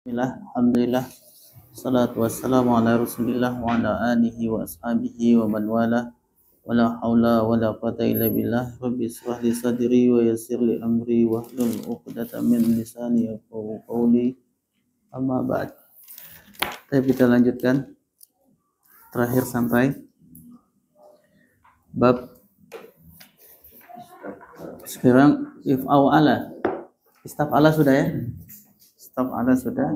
Bismillah, alhamdulillah, salatu wassalamu ala rasulillah wa ala alihi wa ashabihi wa man wala wa la hawla wa la quwwata illa billah. Rabbi israh li sadri wa yassir li amri wa hlul 'uqdatam min lisani yafqahu qawli. Amma ba'd. Kita lanjutkan terakhir sampai bab sekarang if au ala. Istaf ala sudah ya? Istaf ala sudah.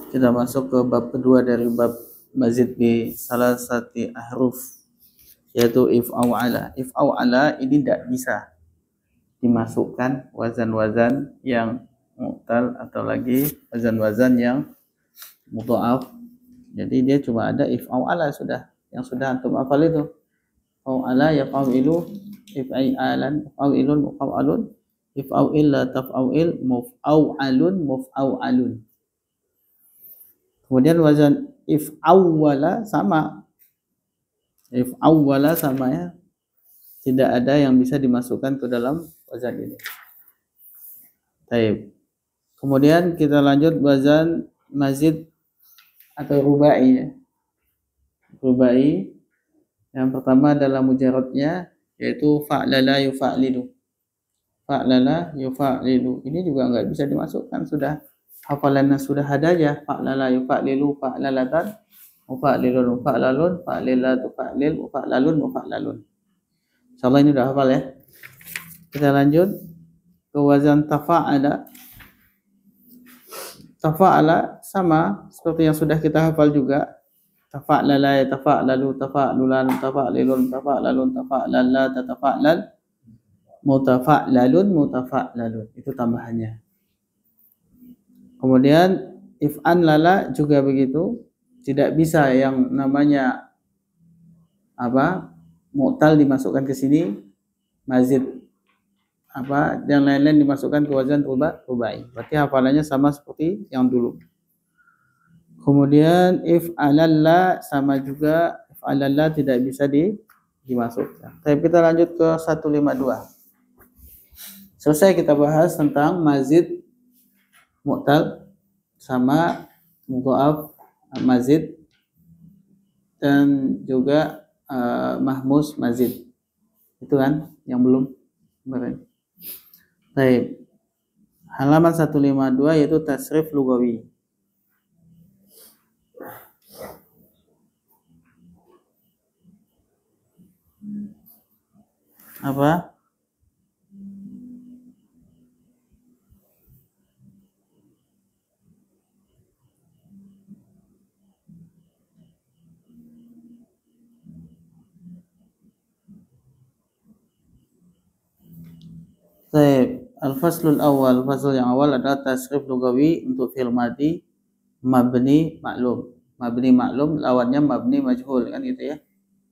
Kita masuk ke bab kedua dari bab mazid bi salah satu ahruf, yaitu if au ala. If au ala ini tidak bisa dimasukkan wazan-wazan yang mu'tal atau lagi wazan-wazan yang mudha'af. Jadi dia cuma ada if au ala sudah, yang sudah antum hafal itu. Au ala ya fa'ilu, if ai alan fa'ilun mufa'alun, if au illa taf'il muf'alun muf'alun. Kemudian wazan if awwala sama. If awwala sama ya. Tidak ada yang bisa dimasukkan ke dalam wazan ini. Baik. Kemudian kita lanjut wazan mazid atau rubai ya. Rubai yang pertama adalah mujarradnya, yaitu fa'lala yufa'lilu. Fa'lala yufa'lilu. Ini juga enggak bisa dimasukkan, sudah hafalannya sudah ada ya. Fa'lala yufa'lilu fa'lalatan mufa'lilun mufa'lalun fa'lilatu fa'lil mufa'lalun mufa'lalun. Insyaallah ini udah hafal ya. Kita lanjut ke wazan tafa'ala. Tafa'ala sama seperti yang sudah kita hafal juga. Tafa'lala ya tafa'lalu tafa'lulan tafa'lilun tafa'lalun tafa'lalla tatafa'lal mutafa'lalun mutafa'lalun. Itu tambahannya. Kemudian if an lala juga begitu. Tidak bisa yang namanya mu'tal dimasukkan ke sini, mazid yang lain-lain dimasukkan ke wazan rubai. Berarti hafalannya sama seperti yang dulu. Kemudian if alalla sama juga, if alalla tidak bisa dimasukkan. Tapi kita lanjut ke 152. Selesai kita bahas tentang mazid mu'tal sama mudha'af mazid dan juga mahmus mazid. Itu kan yang belum kemarin. Baik. Halaman 152 yaitu tasrif lugawi. Apa? Baik, al-faslul awal, fasal yang awal adalah tasrif lugawi untuk fi'il madhi mabni maklum. Mabni maklum lawannya mabni majhul kan gitu ya.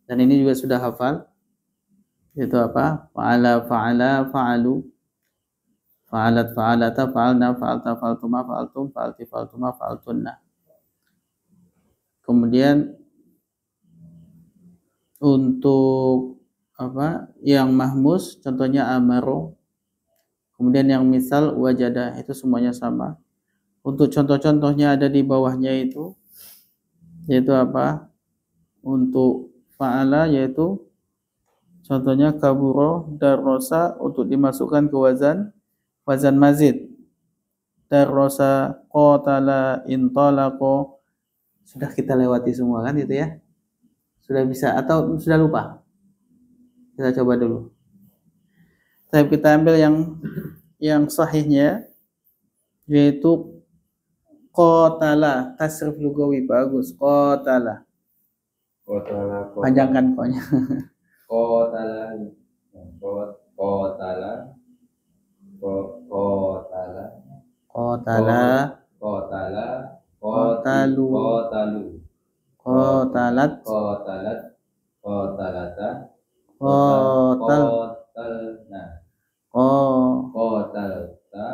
Dan ini juga sudah hafal. Itu apa? Fa'ala fa'ala fa'alu. Fa'alat fa'alata fa'alna fa'alta fa'altuma fa'altum fa'alti fa'altuma fa'altunna. Kemudian untuk yang mahmus contohnya amaru. Kemudian yang misal wajada, itu semuanya sama. Untuk contoh-contohnya ada di bawahnya itu, yaitu apa? Untuk fa'ala yaitu contohnya kaburo, darrosa untuk dimasukkan ke wazan mazid. Darrosa, qatala, intolako. Sudah kita lewati semua kan itu ya? Sudah bisa atau sudah lupa? Kita coba dulu. Tapi kita ambil yang sahihnya, yaitu qatala, tasrif lugawi bagus. Qatala. Panjangkan konya. Qatala. Qatala. Qatala. Qatala. Qatala. Qatalu. Qatalu. Qatalat. Qatalat. Qatalata. Qatalna. Qatalta.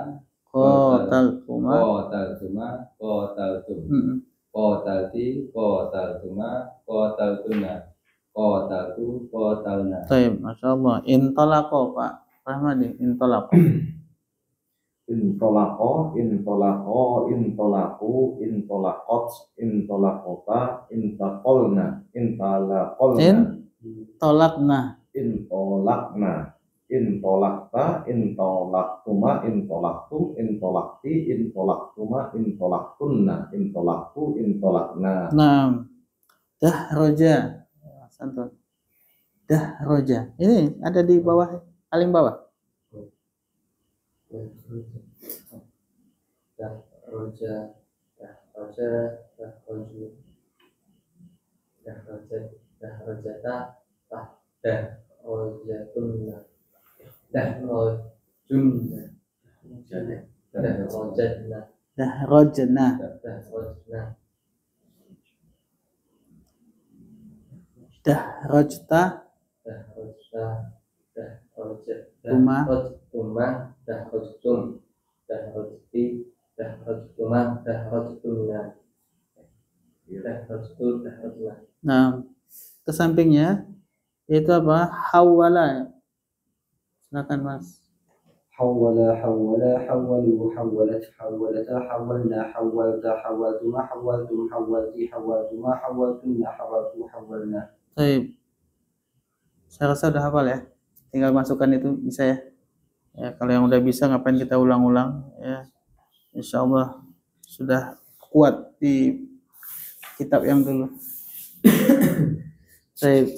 Qataltuma. Qataltuma. Qataltum. Qatalti. qataltuma, qataltuna, qataltu, qatalna. Baik, Masya Allah. Intolako Pak Rahmadi, intolako. Intolako, intolako, intolaku, intolakot, intolakota, intakolna, intalakolna, Intolakna. intolakna, intolakta, intolaktuma, intolaktum, intolakti, intolaktuma, intolaktunna, intolaktu, intolakna. Nah, dahroja. Santun. Dahroja. Ini ada di bawah, paling bawah. Dahroja, dahroja, dahroju, dahroja, dahrojata, dahrojatunna, dahrojunna, dahrojatna, Dahrojna. dahrojna, Dahrojta. dahrojta, dahrojat, Tuma. dahrojtuma, dahrojtum, dahrojti, dahrojtuma, dahrojtunna, dahrojtu, dahrojna. Nah, ke sampingnya itu apa? Hawala. Silakan Mas. حول حول حولوا حولت حولتا حولنا حولتا حولتما حولتم حولتي حولتما حولتن حولتوا حولنا. Baik. Saya rasa udah hafal ya. Tinggal masukkan itu bisa ya. Ya, kalau yang udah bisa ngapain kita ulang-ulang ya. Insya Allah sudah kuat di kitab yang dulu. Baik.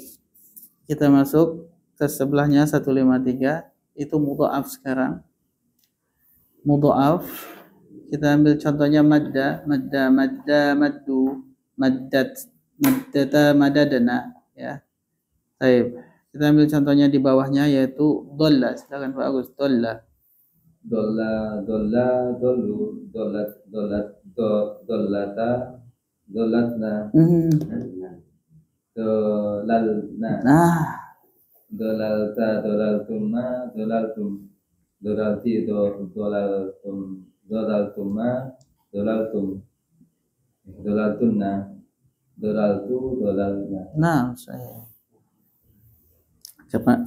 Kita masuk ke sebelahnya 153. Itu mudha'af sekarang. Mudha'af kita ambil contohnya madda, maddu, maddata, madadana ya. Baik. Kita ambil contohnya di bawahnya yaitu dolla. Silakan Pak Agus, dolla. Dolla, dolla, dolu, dolat, dolat, dollata, dolatna, dolalna, Nah, dolalta, dolaltuma, dolaltum, dolalti, dolaltum, dolaltuma, dolaltum, dolaltunna, dolaltu, dolalna. nah saya.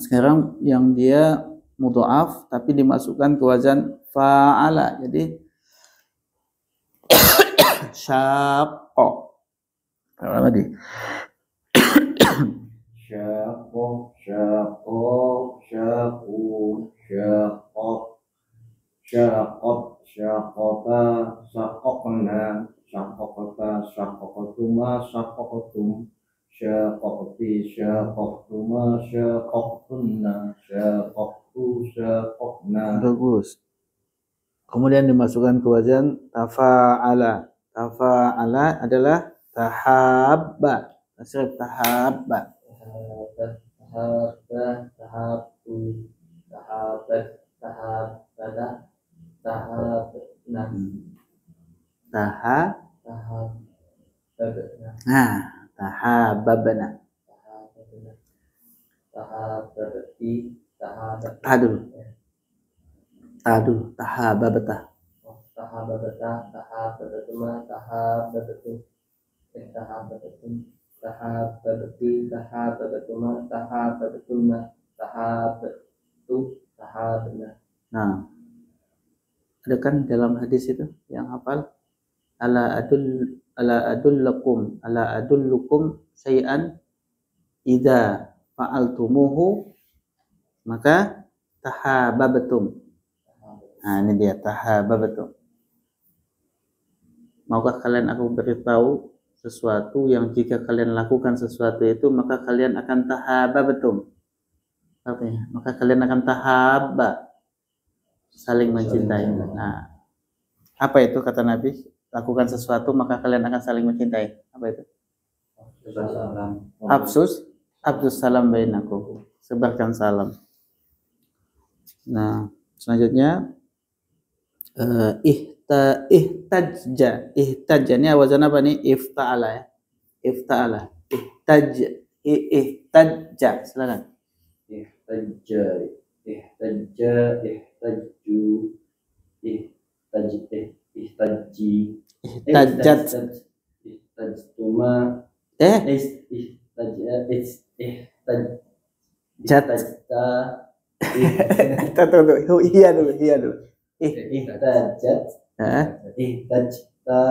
Sekarang yang dia mudha'af tapi dimasukkan ke wazan fa'ala. Jadi syaqqa. Apa tadi? Syaqo, syaqo, syaqu, syaqot, syaqot, syaqota, syaqokna, syaqokota, syaqokotuma, syaqokotum, syaqokti, syaqoktuma, syaqoktunna, syaqoktu, syaqokna. Bagus. Kemudian dimasukkan ke wazan tafa'ala. Tafa'ala adalah tahabba. Tasrif tahabba. Tahabba, tahabtu, tahabat, tahabada, tahabna, tahababna, Tahababna. tahababna, tahababti, tahabat, Tahababta. tahababata, tahababatuma, tahababatu, tahababatum, tahababati, tahababatuma, tahababatunna, tahabatu, tahabna. Nah, ada kan dalam hadis itu yang hafal ala adullukum syai'an idza fa'altumuhu maka tahabbatum. Nah, ini dia tahabbatum. Maukah kalian aku beritahu sesuatu yang jika kalian lakukan sesuatu itu maka kalian akan tahabbatum. Artinya, maka kalian akan tahabba, saling mencintai. Nah, apa itu kata Nabi? Lakukan sesuatu maka kalian akan saling mencintai. Apa itu? Absus salam bainakum. Sebarkan salam. Nah, selanjutnya ihtajja ini wazan apa nih? Ifta'ala ya. Ifta'ala. Ihtajja. Silakan. ihtajja, ihtajju, ihtajji, Ihtajjat. ihtajtuma, Iya dulu. ihtajat ihtajta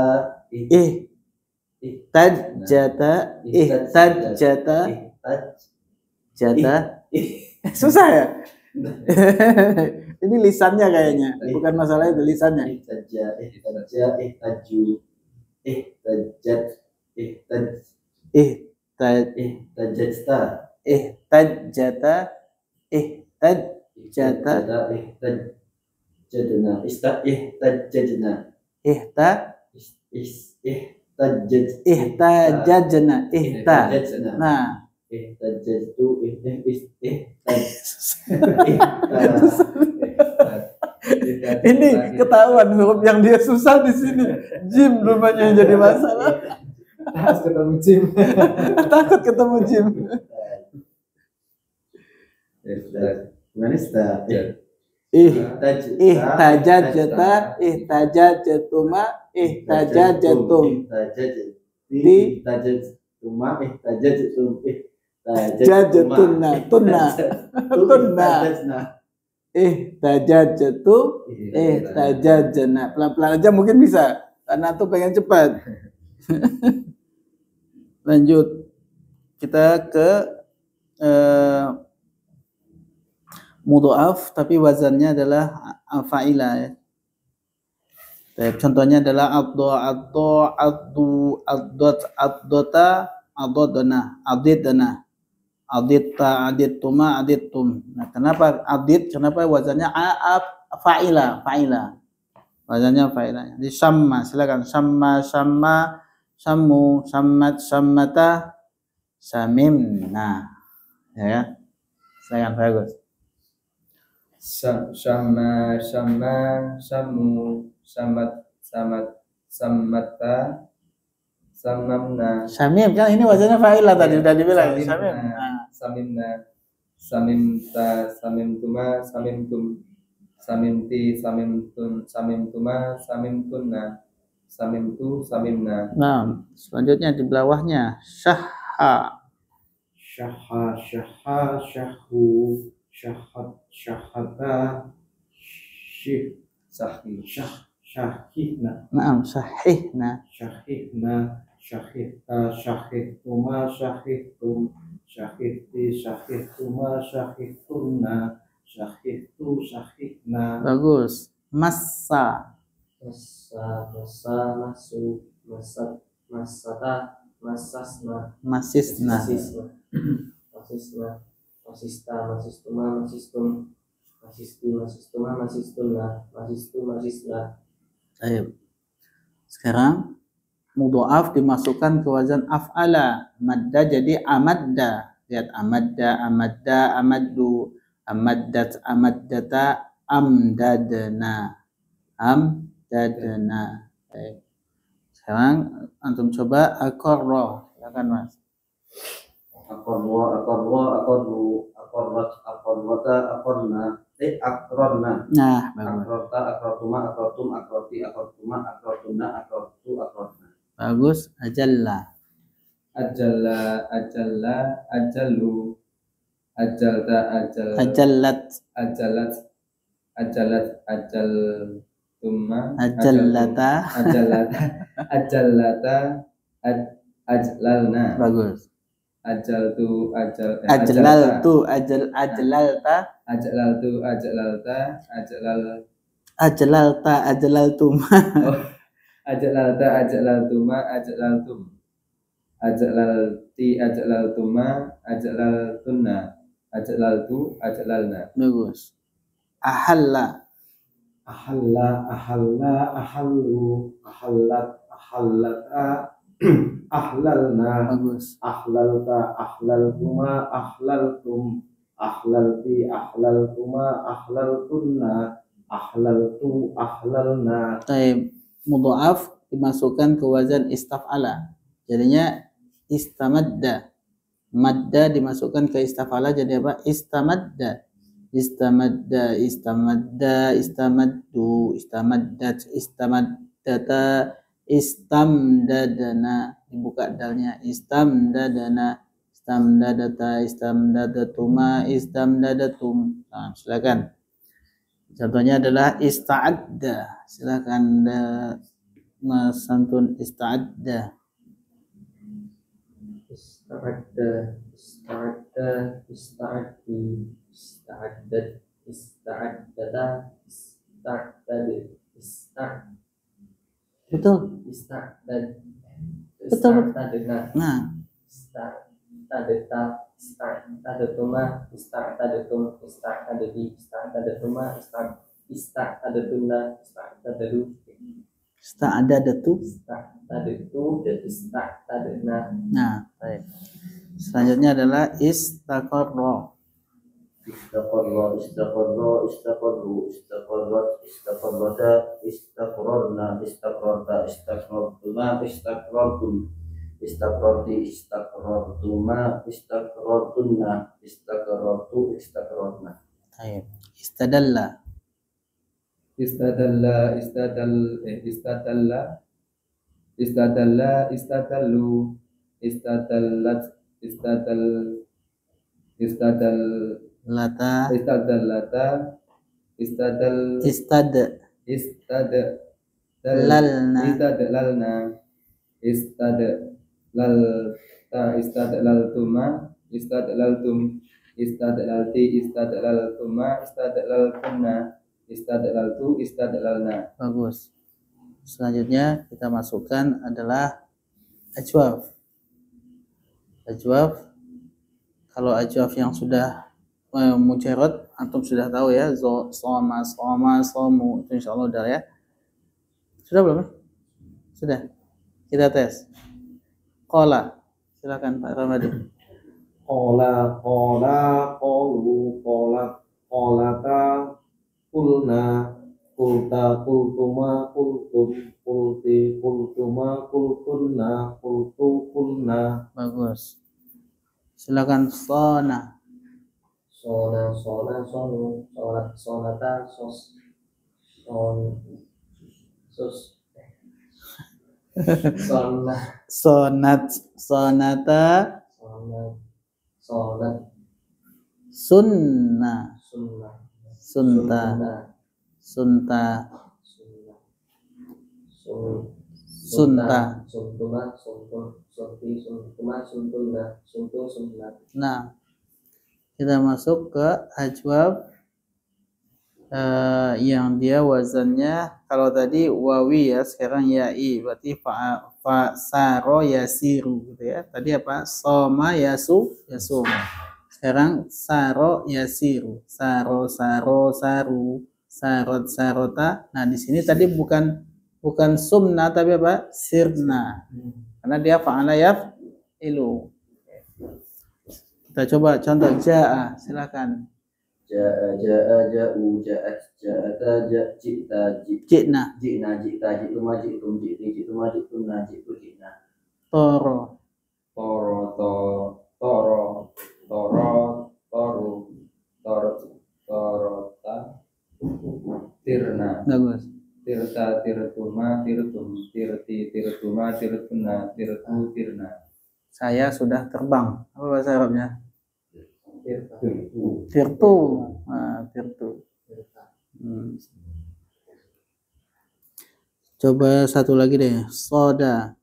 Ihtajata, ihtajata, jata. Susah ya? Ini lisannya kayaknya, bukan masalah itu lisannya. ihtaju ihtajat ihtajata Ihtajata, ihtajata, ihtajadna ihtajadna ihtajajna, Nah, ihtajatu ini ketahuan huruf yang dia susah di sini. Jim rupanya yang jadi masalah. Harus ketemu Jim. Takut ketemu Jim. Manista. Ihtajajata, ihtajajatuma, ihtajajatum. Jajatunna, tunna. Ihtajajatu, ihtajajana. Pelan-pelan aja mungkin bisa. Karena tuh pengen cepat. Lanjut. Kita ke mudha'af tapi wazannya adalah fa'ilah ya. Contohnya adalah addota, adidna, adita, adituma, aditum. Nah, kenapa adid? Kenapa wazannya fa'ilah? Wazannya fa'ilah. Di syamma, silakan syamma, sammu, sammat, sammata, samimna. Ya. Silakan bagus. Syamma, sammu, sammata, sammamna. Samim kan ini wazannya fa'ilah tadi sudah dibilang. Samimna, samimta, samimtuma, samimtum, samimti, samimtun, samimtuma, samimtunna, samimtu, samimna. Nah, selanjutnya di bawahnya syahha, Syahu, syahata, syahihna. Naam, sahihna, Syahihta, syahihtuma, syahihtum, syahihti, syahihtuma, syahihtunna, syahihtu, syahihna. bagus. Massa, Masata, masasna, masisna, masista, masistuma, masistum, masisti, masistuma, masistunna, masistu, masisna. Baik. Sekarang mudha'af dimasukkan ke wazan af'ala, madda jadi amadda. Lihat amadda, amaddu, amaddat, amaddata, amdadna. Baik. Sekarang antum coba aqarra. Silakan Mas. aqarra aqarna Nah, bagus. aqrarta aqrartuma aqrartum aqrarti aqrartuma aqrartunna aqrartu aqrarna. Bagus. Ajalla, Ajallu, ajalta, ajallat, ajaltuma, ajallata. Ajlalna, Bagus. ajlaltu, Ajlalta, ajlaltuma. ajlaltuma, ajlalti, ajlaltuma, ajlaltunna, ajlaltu, ajlalna. Bagus. Ahalla, Ahallu, ahallata, ahlalna, bagus. ahlalta, ahlaltuma, ahlaltum, ahlalti, ahlaltuma, ahlaltunna, ahlaltu, ahlalna. Taib. Mudha'af dimasukkan ke wazan istaf'ala. Jadinya istamadda. Madda dimasukkan ke istaf'ala jadi apa? Istamadda. Istamadda, istamaddu, istamaddat, istamaddata, istamdadana, dibuka dalnya, istamdadana, istamdadata, istamdadatuma, istamdadatum. Nah, silakan. Contohnya adalah ista'adda. Silakan Mas Santun, ista'adda. Ista'adda, ista'adda, ista'addi, ista'addat, ista'addata, ista'addad, Betul. ista'addad, Betul. ista'addadna, Nah, ista'addata, ista'addatuma, ista'addatum, ista'addadi, ista'addatuma, ista'addatuna, ista'addadu, ista'adadatu. ista'addatu, dan ista'addadna. Nah, baik. Selanjutnya adalah istaqarra. Istaqarra, istaqarra, istaqarru, istaqarrat, istaqarrata, istaqrarna, istaqrarta, istaqrartuma, istaqrartum, istaqrarti, istaqrartuma, istaqrartunna, istaqrartu, istaqrarna. Baik. Istadalla. Istadalla, istadalla, istadalla, istadallu, istadallat, Lata. istadallata, Istad. istadlalna, istadlaltuma, istadlaltum, istadlalti, istadlaltuma, istadlaltunna, istadlaltu, istadlalna. Bagus. Selanjutnya kita masukkan adalah ajwaf. Ajwaf. Kalau ajwaf yang sudah mujarrad, antum sudah tahu ya, soma, somu, itu insya Allah udah ya. Sudah belum ya? Sudah. Kita tes. Qala. Silakan Pak Ramadi. Qala, qalu, qalata, qulna, qulta, qultuma, qultum, qulti, qultuma, qultunna, qultu, qulna. Bagus. Silakan sona. Sona, sonu, sonata, sos, sona, Sonata, sonat, sunna, sunnah, sunta, sunta, sunta. suntuma, sunti, suntuma, suntunna, sunna. Nah, kita masuk ke ajwab yang dia wazannya, kalau tadi wawi ya, sekarang ya'i, berarti fa saro yasiru gitu ya. Tadi apa? Soma yasum. Sekarang saro yasiru, saro saru, sarot sarota. Nah, di sini tadi bukan sumna tapi apa? Sirna. Karena dia fa'ala yaf'ilu. Kita coba contoh ja'a, silakan. Ja'u, ja'at, ja'ata, ji'ta, Ji'na, ji'na, ji'ta, ji'tuma, ji'tum, ji'ti, ji'tuma, ji'tunna, ji'tu, ji'na. toro, Toro, toru, torota, tirna, bagus. tirta, tirtuma, tirtum, tirti, tirtuma, tirtuna, tirtu, tirna. Saya sudah terbang. Apa bahasa Arabnya? Tirta, Tirtu. Nah, tirtu. Coba satu lagi deh. Soda.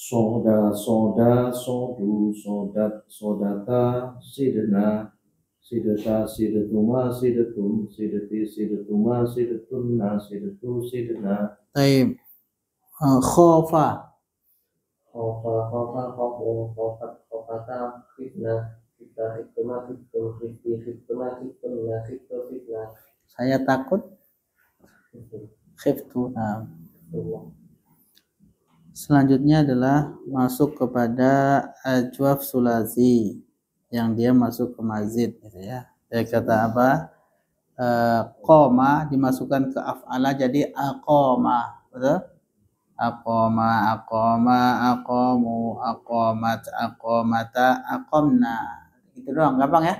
Soda, soda, sodu, sodat, sodata, sidena, sideta, sidetuma, sidetum, sideti, sidetuma, sidetunna, sidetu, sidena. Taib. Khofa. khofata, fitnah, fitnah, fitnah. Saya takut. Khiftu. Nah. Selanjutnya adalah masuk kepada ajwaf sulazi yang dia masuk ke mazid gitu ya. Dia kata apa? Qoma dimasukkan ke af'ala jadi aqoma, betul? Aqoma, aqamu, aqamat, aqamata, aqamna. Gitu doang, gampang ya?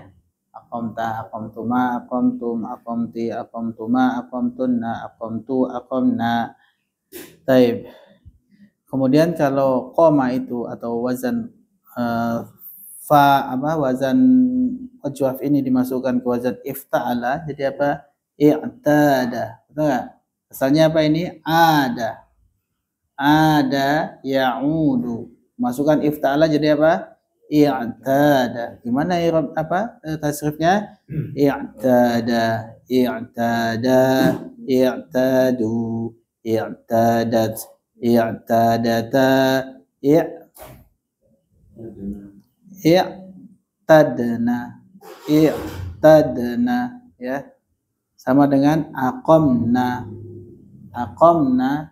Aqamta, aqamtuma, aqamtum, aqamti, aqamtuma, aqamtunna, aqamtu, aqamna. Taib. Kemudian kalau koma itu atau wazan wazan ajwaf ini dimasukkan ke wazan ifta'ala, jadi apa? I'tada. Betul enggak? Asalnya apa ini? Ada ya'udu. Masukkan ifta'ala jadi apa? I'tada. Gimana i'rab tasrifnya? I'tada, i'tadu, i'tadat, i'tadata, i'tadna, ya. Sama dengan aqamna,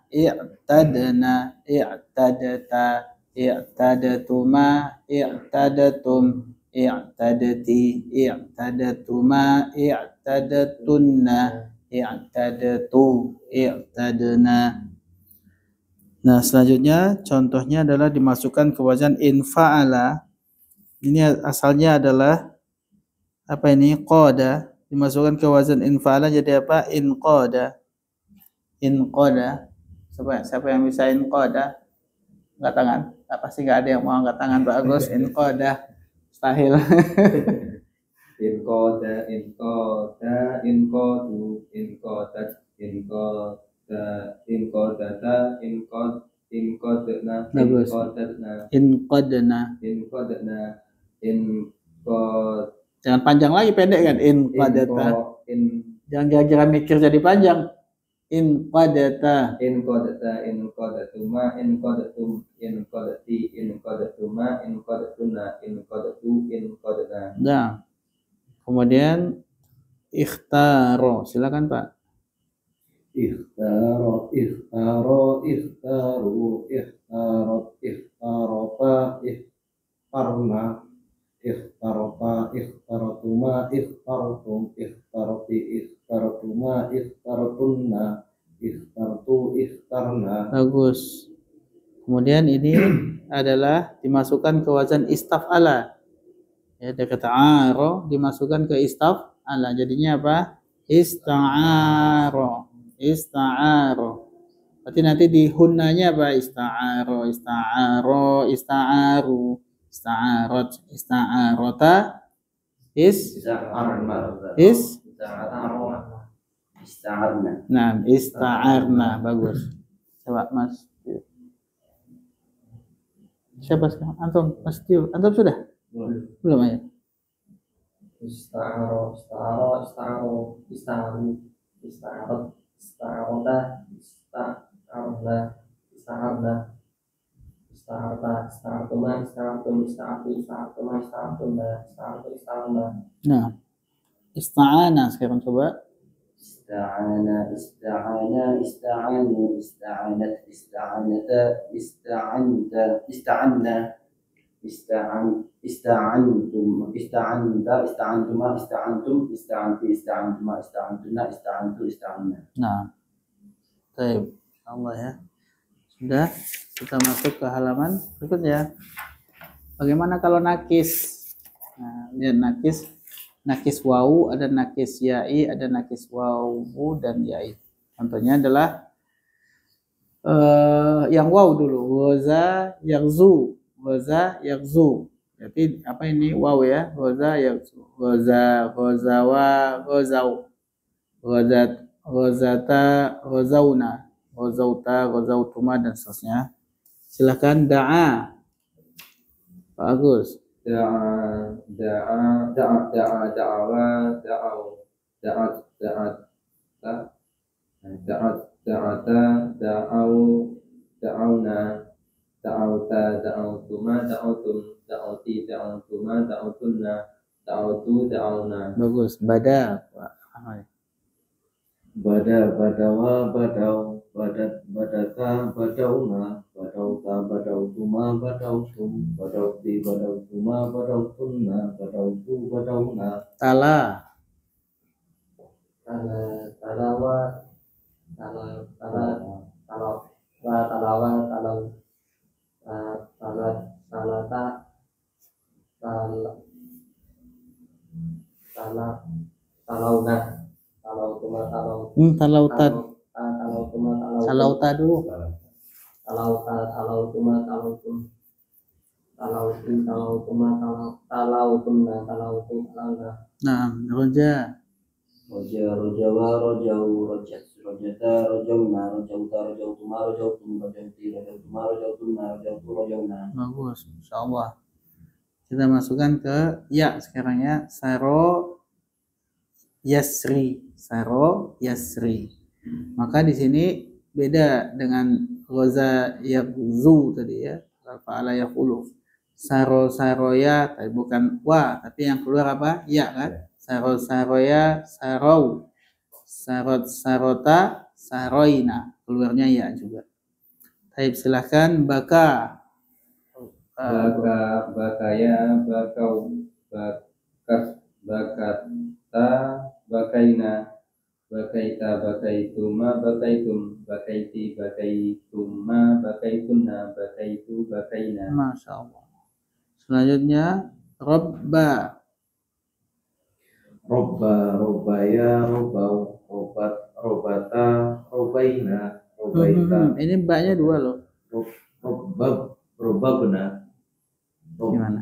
i'tadna, i'tadata, i'tadatuma, i'tadatum, i'tadati, i'tadatuma, i'tadatunna, i'tadatu, i'tadna. Nah, selanjutnya contohnya adalah dimasukkan ke wazan infa'ala. Ini asalnya adalah apa ini? Qada. Dimasukkan ke wazan infa'ala jadi apa? Inqada. Inqada. Siapa yang bisa inqada? Angkat tangan. Pasti nggak ada yang mau angkat tangan Pak Agus. Inqada. Mustahil. Inqada, inqada, inqadu, inqadat, inqada, inqadata, inqadna, Bagus. inqadna, Inqadna. inqad, Jangan panjang lagi, pendek kan? Inqadata. Jangan kira-kira mikir jadi panjang. Inqadata. inqadata, inqadatuma, inqadatum, inqadati, inqadatuma, inqadatuna, inqadatu, inqadna. Nah, kemudian ikhtaro. Silakan Pak. Ikhtaro, ikhtaro, ikhtaru, ikhtarot, ikhtarota, ikhtarna, ikhtarota, ikhtarotuma, ikhtarotum, ikhtaroti, ikhtarotuma, ikhtarotunna, ikhtartu, ikhtarna. Bagus. Kemudian ini adalah dimasukkan ke wazan istaf'ala. Ya, dari kata aro dimasukkan ke istaf'ala. Jadinya apa? Ista'aro. Ista'aro. Berarti nanti di hunnanya apa? Ista'aro, ista'aro, ista'aru, ista'arot, ista'arota, Ista'arna. Nah, ista'arna. Bagus. Coba Mas. Siapa sekarang? Antum, Mas Tio. Antum sudah? Belum ya? Ista'aro, ista'aro, ista'aro, ista'aru, ista'arot, ista'arota, ista'arna, ista'arna, ista'arta, ista'artuma, ista'artum, ista'artu, ista'artuma, ista'artunna, ista'artu, ista'arna. Nah, ista'ana sekarang coba. Ista'ana, ista'ana, ista'anu, ista'anat, ista'anata, ista'anta, ista'anna, ista'antum, ista'anta, ista'antuma, ista'antum, ista'anti, ista'antuma, ista'antuna, ista'antu, ista'anna. Nah, baik. Allah ya. Sudah, kita masuk ke halaman berikutnya. Bagaimana kalau nakis? Nah, lihat nakis. Nakis wawu, ada nakis ya'i, ada nakis wawu dan ya'i. Contohnya adalah yang wawu dulu. Waza yaghzu, waza yaghzu. Jadi apa ini wawu ya? Waza yaghzu, waza, wazawa, wazau, wazat, wazata, wazauna, wazauta, wazautuma dan seterusnya. Silakan da'a. Pak Agus. Da'a, da'a, da'a, da'a, da'awa, da'au, da'at, da'at, da'at, da'ata, da'au, da'auna, da'auta, da'autuma, da'autum, da'auti, da'autuma, da'autunna, da'autu, da'auna. Bagus. Bada, Pak Ahmad. Bada, badawa, badau, badat, badata, badauna, badauta, badautuma, badautum, badauti, badautuma, badautunna, badautu, badauna. Tala. Talawa, talawa, talata, talauna, talautuma, Talautat. talautuma, talautuma talautum Salauta dulu. talautuma talautum talautuma talautumna talautum talauna Nah, roja. Rojawa, rojau, rojat, rojata, rojauna, rojauta, rojautuma, rojautum, rojauti, rojautuma, rojautuna, rojautu, rojauna. Bagus, Insya Allah. Kita masukkan ke ya sekarang ya. Saro yasri. Saro yasri. Maka di sini beda dengan roza yakzu tadi ya. Fa'ala yaqulu. Saro saroya, bukan wa, tapi yang keluar apa? Ya kan? Saro saroya, sarau. Sarot sarota, saroina. Keluarnya ya juga. Baik, silahkan baka. bakaya bakau bakata bakaina bakaita bakaituma bakaitum bakaiti bakaituma bakaitunna bakaitu bakaina. Masya Allah. Selanjutnya robba. Robaya, robau, robat, robata, robaina, robaita, Ini mbaknya dua loh. robabna, Gimana?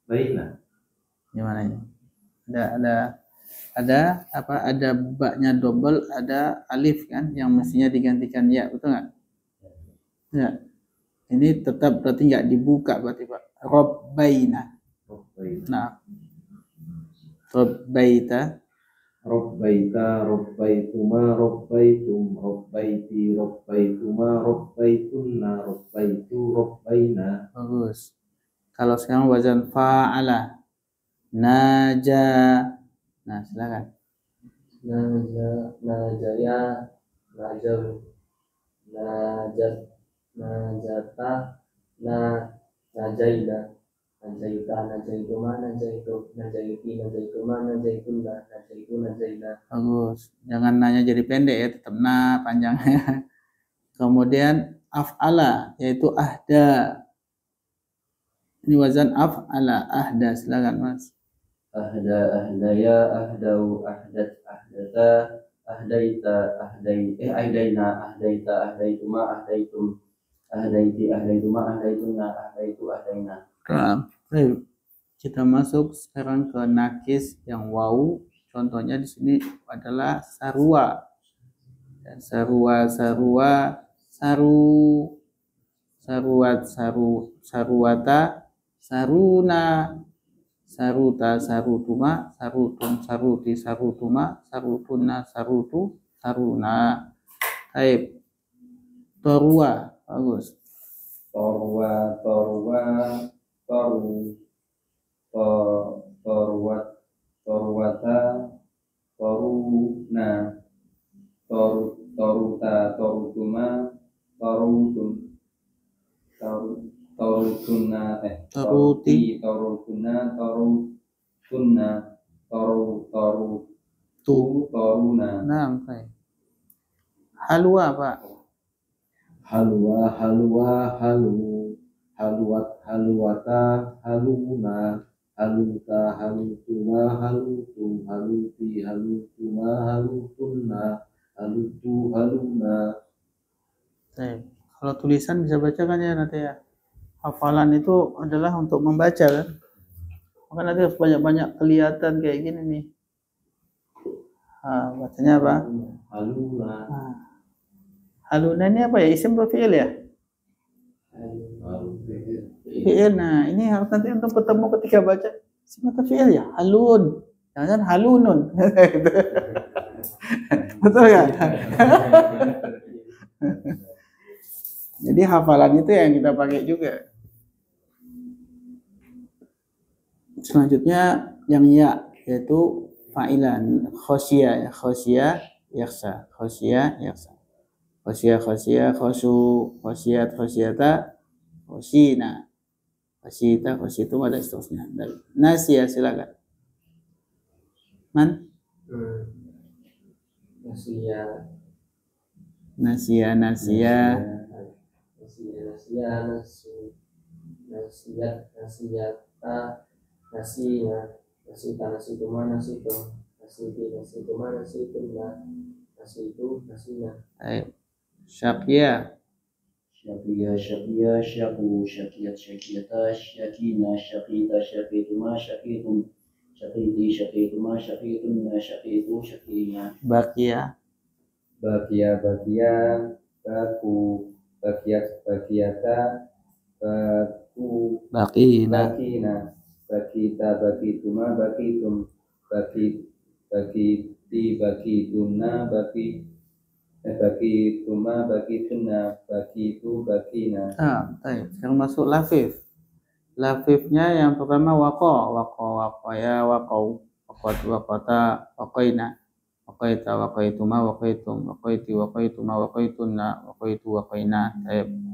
robaina. Gimana ini? Ada apa? Ada baknya double, ada alif kan yang mestinya digantikan ya, betul nggak? Ya. Ini tetap berarti nggak dibuka berarti Pak. Robbaina. Nah, robbaita. Robbaita, robbaituma, robbaitum, robbaiti, robbaituma, robbaitunna, robbaitu, robbaina. Bagus. Kalau sekarang wazan fa'ala. Naja. Nah, silakan. Najaya najam najata najaida najaita najaituma najaitu najaiti najaituma najaitunna najaitu najaida. Bagus. Jangan nanya jadi pendek ya, tetap na panjangnya. Kemudian af'ala yaitu ahda. Ini wazan af'ala, ahda. Silakan Mas. Ahdaya, ahdau, ahdat, ahdata, ahdaita, ahdaina, ahdaita, ahdaituma, ahdaitum, ahdaiti, ahdaituma, ahdaituna, ahdaitu, ahdaina. Baik. Kita masuk sekarang ke nakis yang wawu. Contohnya di sini adalah sarua. Dan sarua, saru, saruat, saruata, saruna, saruta, sarutuma, sarutum, saruti, sarutuma, sarutunna, sarutu, saruna. Baik. Torua, bagus. Torwa torwata toruna toruta torutuma torutum torutunna Toruti. torutuna torutunna Tu. toruna. Nah, baik. Halwa, Pak. Halwa, halu, haluat, haluata, haluna, haluta, halutuma, halutum, haluti, halutuma, halutunna, halutu, haluna. Baik. Kalau tulisan bisa bacakan ya nanti ya. Hafalan itu adalah untuk membaca kan. Maka nanti harus banyak-banyak kelihatan kayak gini nih. Bacanya apa? Haluna. Haluna ini apa ya? Isim atau fi'il ya? Fi'il. Nah, ini harus nanti untuk ketemu ketika baca isim atau fi'il ya. Halun. Jangan halunun. Betul ya? Jadi hafalan itu yang kita pakai juga. Selanjutnya yang ya, yaitu fa'ilan. Khosyia, yakhsa. Khosyia, yakhsa. Khosyia, khosyu, khosyat, khosyata, khosyina. Khosyita, khosyitum, ada seterusnya. Nasya, silakan. Man? Nasya. Nasiyata nasiyata nasiyata nasiyatuma nasitum nasiti nasituma nasitumna nasi itu nasinya. Syakia. Syakia, syakia, syaku, syakiat, syakiata, syakina, syakita, syakituma, syakitum, syakiti, syakituma, syakitunna, syakitu, syakina. Bakia. Bakia, bakia, baku, bakiat, bakiata, baku, Bakina. bakina, bakita, bakituma, bakitum, bakiti, bakituna, bakituma, bakitunna, bakitu, bakina. Baik. Sekarang masuk lafif. Lafifnya yang pertama wako, wakoya, wakau, wakota, wakoina, wakoita, wakoituma, wakaitum, wakoiti, wakoituma, wakaitunna, wakaitu, wakoina.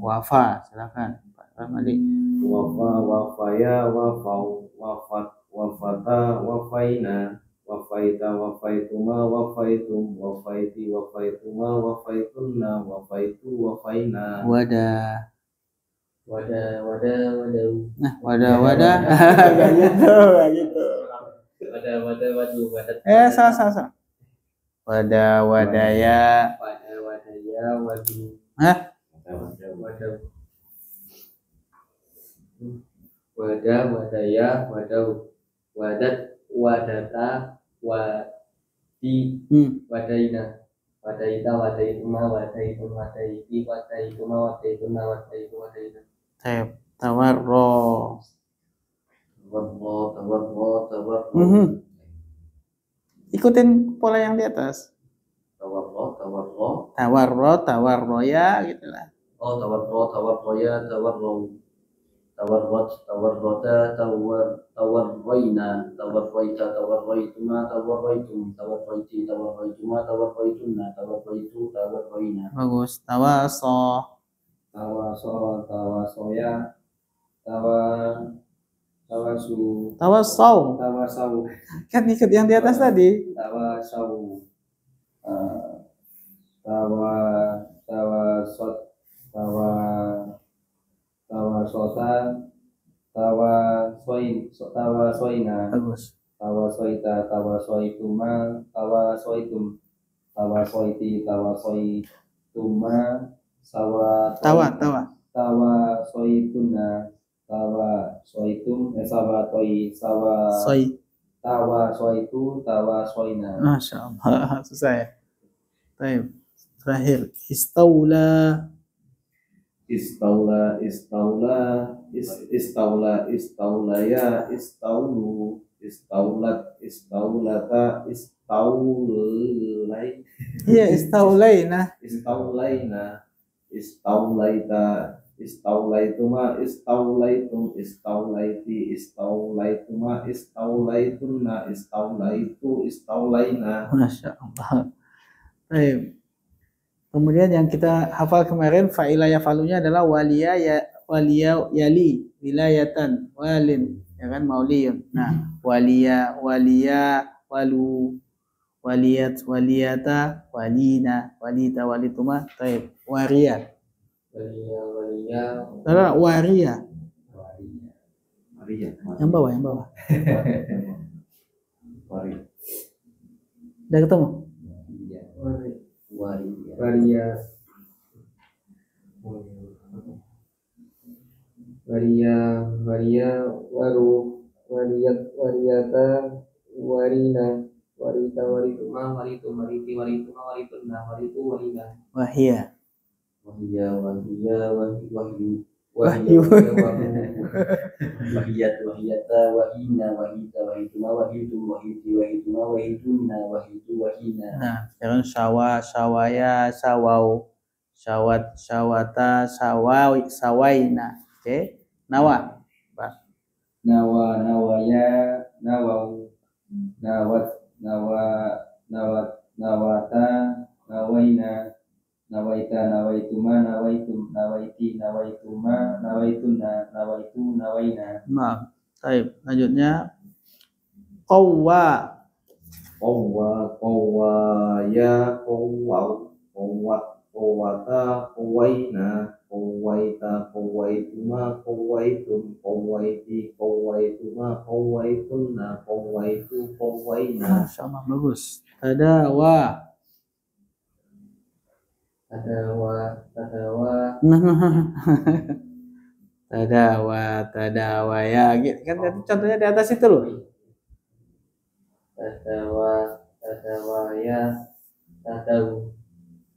Wafa, silakan Pak Ramadi. Wafa, wafaya, wafau, wafat, wafata, wafaina, wafaita, wafaituma, wafaitum, wafaiti, wafaituma, wafaitunna, wafaitu, wafaina. Wadah. Wadah. Nah, wadah. Gak gitu. Waduh, wadat. Salah. Wadaya. Wadaya, waduh. Hah? Wadaya, wadaw. Wadat, wadata, wadi, wadaina. Wadaita, wadaituma, wadaitun, wadaiti, wadaituma, wadaituna, wadaitu, wadaina. Tawarro. Tawarro. Ikutin pola yang di atas. Tawarro. Tawarroya gitulah. Oh, tawarroya, tawarro. Tawarrota, tawarroina, tawarroita, tawarroituma, tawarroitum, tawarroiti, tawarroituma, tawarroitunna, tawarroitu, tawarroina. Bagus. Tawaso. Tawasoya, tawasu, Tawasau. tawasau, Kan ikut yang di atas tadi. tawasau, tawasot, tawasota, tawasoina, Bagus. tawasoita, tawasoituma, tawasoitum, tawasoiti, tawasoituma, Tawa. tawasoituna, tawasoitum, Soi. tawasoitu, tawasoina. Masya Allah. Susah ya. Baik. Terakhir. Istaula. Istaula, istaulaya, istaulu, istaulat, istaulata, istaulai, Iya, istaulaina. istaulaina, istaulaita, istaulaituma, istaulaitum, istaulaiti, istaulaituma, istaulaitunna, istaulaitu, istaulaina. Masya Allah. Baik. Kemudian yang kita hafal kemarin fa'ila yafalunya adalah waliya yali wilayatan walin, ya kan, mauliyun. Nah, waliya walu waliyat waliyata walina walita walituma. Baik. Waria. Adalah waria. Yang bawah. Udah ketemu? Waria, waru, wariyata, warina, warita, warituma, waritum, wariti, warituma, waritunna, waritu, warina. Wahia. Wahyu. Wahiyata, wahina, wahita, wahituma, wahitum, wahiti, wahituma, wahitunna, wahitu, wahina. Nah, sekarang syawaya, syawau, syawat, syawata, sawaina. Oke. Nawa. Nawaya, nawau, nawata, nawaina, nawaita, nawaituma, nawaitum, nawaiti, nawaituma, nawaitunna, nawaitu, nawaina. Nah, baik. Lanjutnya qawwa. Qawwaya, qawwau, qawwata, qawwaina, qawwaita, qawwaituma, qawwaitum, qawwaiti, qawwaituma, qawwaitunna, qawwaitu, qawwaina. Masya Allah, bagus. Tadawa. tadawa, tadawa ya gitu kan, contohnya di atas itu loh. tadawaya, tadawau,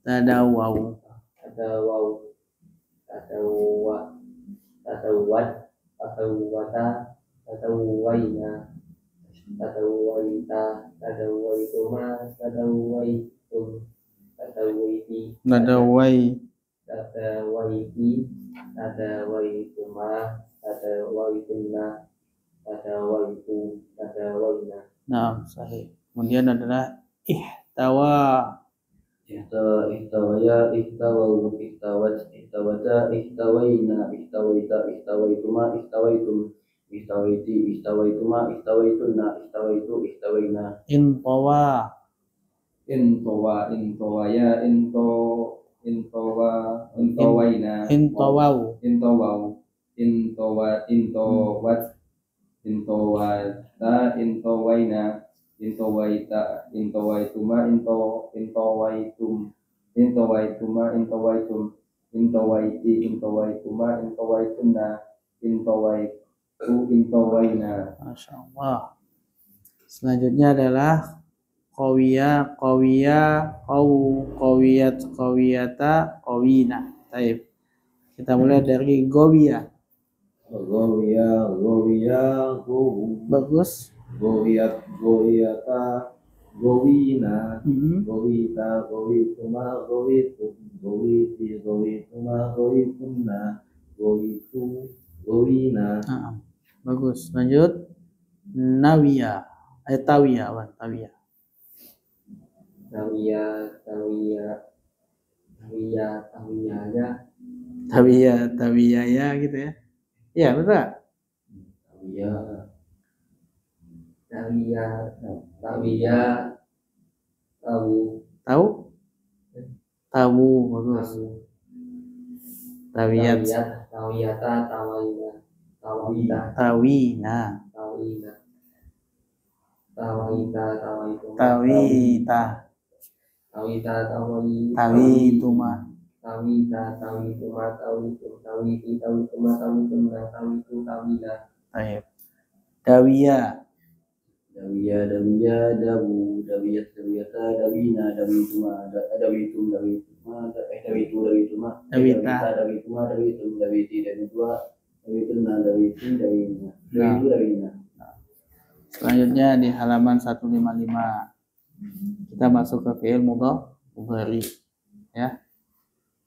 Tadawau, tadawat, tadawata, tadawaina, tadawaita, tadawaituma, tadawaitum, tadawaiti, nadawai, tadawaiti, tadawaituma, tadawaitunna, tadawaitu, tadawaina. nah sahih. Kemudian adalah ihtawa, Ihtawaya, ihtawau, ihtawat, ihtawata, ihtawaina, ihtawaita, ihtawaituma, ihtawaitum, ihtawaiti, ihtawaituma, ihtawaitunna, ihtawaitu, ihtawaina. intawa, intowaya, intowaina, intawau, intowat, intowata, intowaina, intowaita, intowaituma, intowaitum, intowaituma, intowaitum, intowaiti, intowaituma, intowaitunna, intowaitu, intowaina. Masya Allah. Selanjutnya adalah qawiya, qawiyata, qawina. Baik. Kita mulai dari gowiya. Gowiya, gowu. Bagus. Gowiyata, gowina. Mhm. Gowita, gowituma, gowitum. Gowiti, gowituma, gowitunna. Gowitu, gowina. Nah, bagus. Lanjut. Nawiya. Tawiya, Wan. Tawiya. Tawiya ya gitu ya. Ya, betul. Tahu? Tahu, bagus. Tawiyat. Tawiyata, tawina, Tawina. tawaita, tawaituma, Tawita. Tawituma. tawita, tawituma, tawitum, tawiti, tawituma, tawitunna, tawitu, tawila. Baik. Dawiya. Dawiya, dawu, dawiyat, dawiyata, dawina, dawituma, dawitum, dawituma, dawituma, Dawita. dawituma, dawitum, dawiti, dawitua, dawitunna, dawiti, dawina, dawitu, dawina. Selanjutnya di halaman 155. Kita masuk ke fi'il mudhari ya.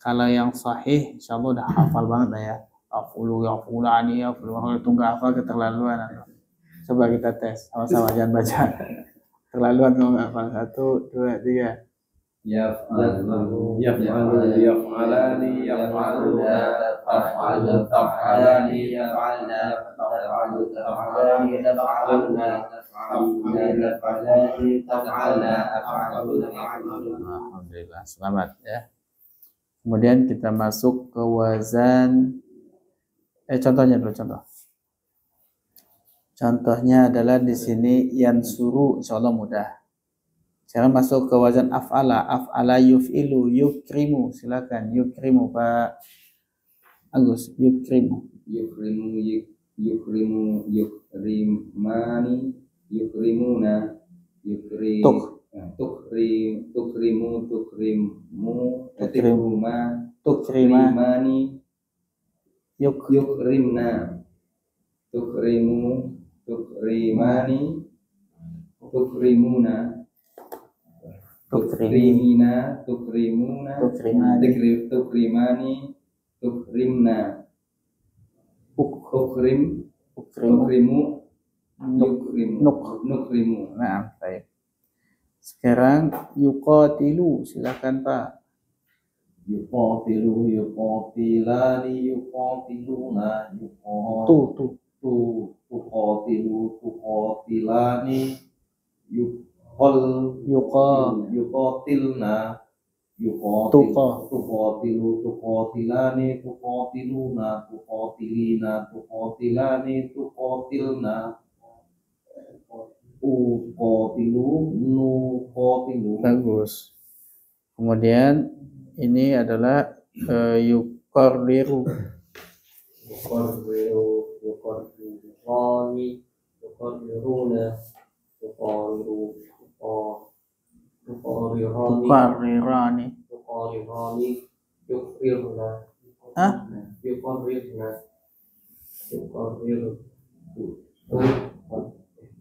Kalau yang sahih insyaallah udah hafal banget lah ya. Afulu yafulani afulu, kalau itu enggak hafal keterlaluan. Coba kita tes sama-sama, jangan baca. Terlaluan kalau enggak hafal. 1 2 3. Yaf'alu, Yaf'alani, yaf'aluna, taf'alu, taf'alani, yaf'alna, taf'alu, taf'alani, taf'aluna, taf'alani, taf'alna, af'aluna, af'aluna. Alhamdulillah, selamat ya. Kemudian kita masuk ke wazan. Contohnya dulu contoh. Contohnya adalah di sini yansuru, insyaallah mudah. Sekarang masuk ke wazan af'ala yuf'ilu, yukrimu. Silakan yukrimu Pak Agus, yukrimu. Yukrimani, yukrimuna, tukrimani, yukrimna, tukrimani, tukrimuna, tukrimina, tukrimuna, tukrimani, tukrimna, ukrimu, nukrimu. Nah, baik. Sekarang yuqatilu, silakan Pak. Yuqatilu, yuqatilani, yuqatiluna, tuqatilu, tuqatilani, yuqatilna, tuqatilu, tuqatilani, tuqatiluna, tuqatilina, tuqatilani, tuqatilna, uqatilu, nuqatilu. Bagus. Kemudian ini adalah yukarriru. yuqarriru yuqarrirani yuqarriruna yuqarriru Tukarrirani. yuqarrirani yuqrirna Hah? yuqarrirna yuqarriru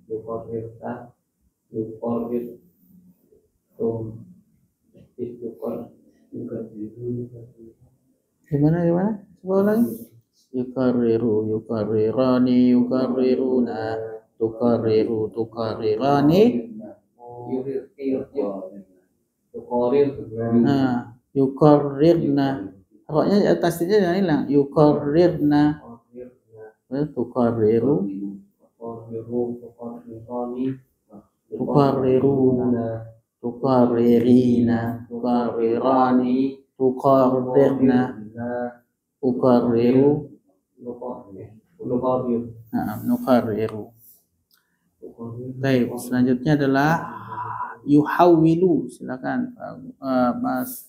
yuqarrirta yuqarrirtum Gimana? Coba lagi. Yukarriru, yukarrirani, yukarriruna, tukarriru, tukarrirani. Nah, yukarrirna. Roknya atasnya jangan hilang. Yukarrirna. Tukarriru, tukarriruna, tukarririna, tukarrirani, tukarrirna, tukarriru, nukarriru. Baik, selanjutnya adalah yuhawwilu. Silakan Mas.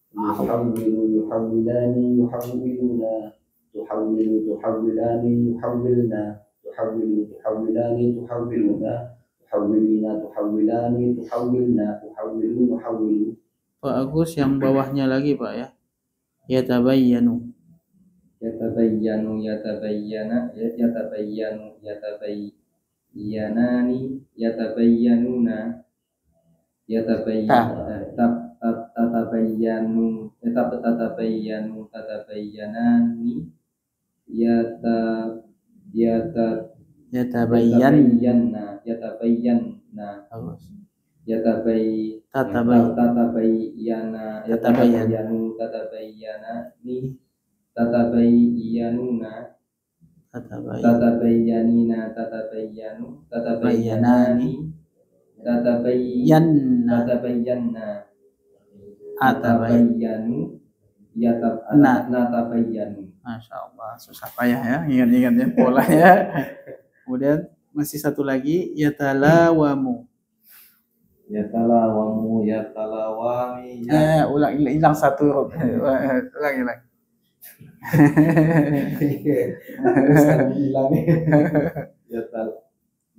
yuhawwilu yuhawwilani yuhawwiluna tuhawwilu tuhawwilani yuhawwilna tuhawwilu tuhawwilani tuhawwiluna tuhawwilina tuhawwilani tuhawwilna tuhawwilu nuhawwilu. Pak Agus yang bawahnya lagi Pak ya. Yatabayyanu. Yatabayyanu yatabayyana yatabayyanu yatabayyanani yatabayyanuna tatabayyanu tatabayyanani yatabayyanna Bagus. tatabayyanuna tatabayyanani natabayyanu. Masya Allah, susah payah ya, ingat-ingatnya polanya. Kemudian masih satu lagi, yatalawamu. Yatalawami Hilang satu. Ulang.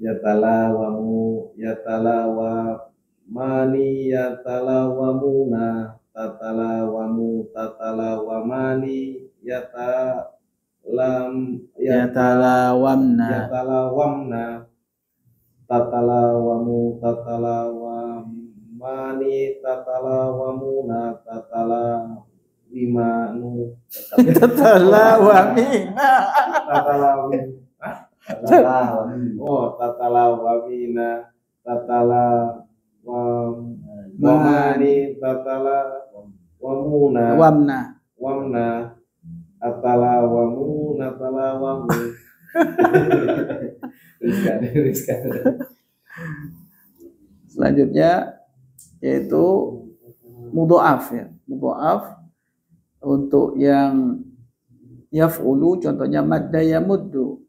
Yatalawamu yatalawamani yatalawamuna tatalawamu tatalawamani Yatalawamna. yatalawamna tatalawamu tatalawamani tatalawamuna tatalawimanu Tatalawamina. tatalawamina tatalawamani tatalawamuna wamna atalawamu natalawamu. Riskan. Selanjutnya yaitu mudha'af ya. Mudha'af untuk yang yaf'ulu contohnya madda yamuddu,